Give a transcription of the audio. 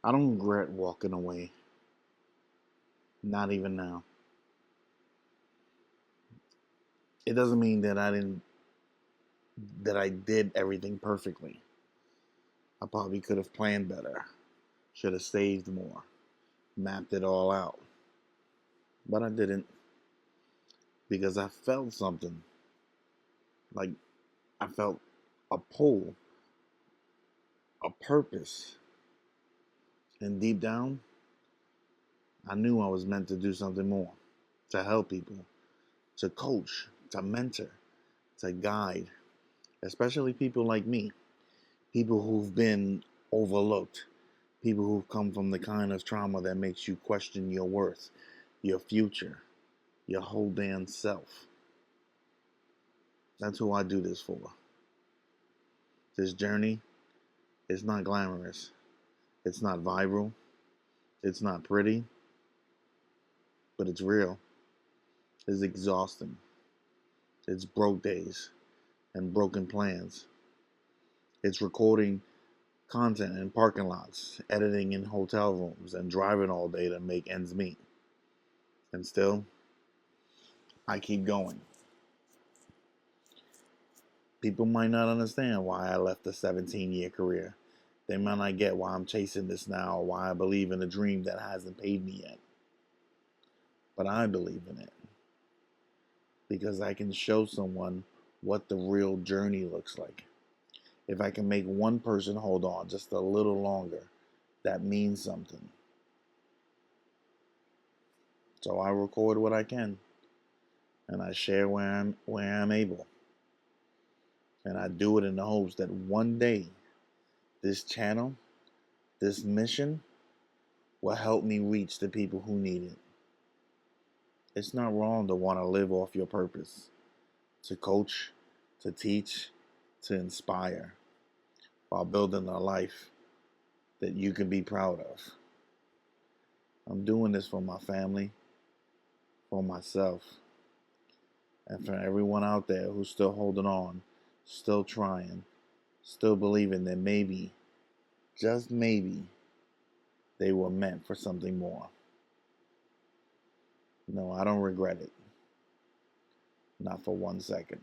I don't regret walking away. Not even now. It doesn't mean that I did everything perfectly. I probably could have planned better. Should have saved more. Mapped it all out. But I didn't because I felt something. Like I felt a pull, a purpose. And deep down, I knew I was meant to do something more. To help people, to coach, to mentor, to guide, especially people like me, people who've been overlooked, people who've come from the kind of trauma that makes you question your worth, your future, your whole damn self. That's who I do this for. This journey is not glamorous. It's not viral. It's not pretty, but it's real. It's exhausting. It's broke days and broken plans. It's recording content in parking lots, editing in hotel rooms, and driving all day to make ends meet. And still, I keep going. People might not understand why I left a 17-year career. They might not get why I'm chasing this now or why I believe in a dream that hasn't paid me yet. But I believe in it because I can show someone what the real journey looks like. If I can make one person hold on just a little longer, that means something. So I record what I can and I share where I'm able. And I do it in the hopes that one day this channel, this mission will help me reach the people who need it. It's not wrong to want to live off your purpose, to coach, to teach, to inspire, while building a life that you can be proud of. I'm doing this for my family, for myself, and for everyone out there who's still holding on, still trying, still believing that maybe, just maybe, they were meant for something more. No, I don't regret it. Not for 1 second.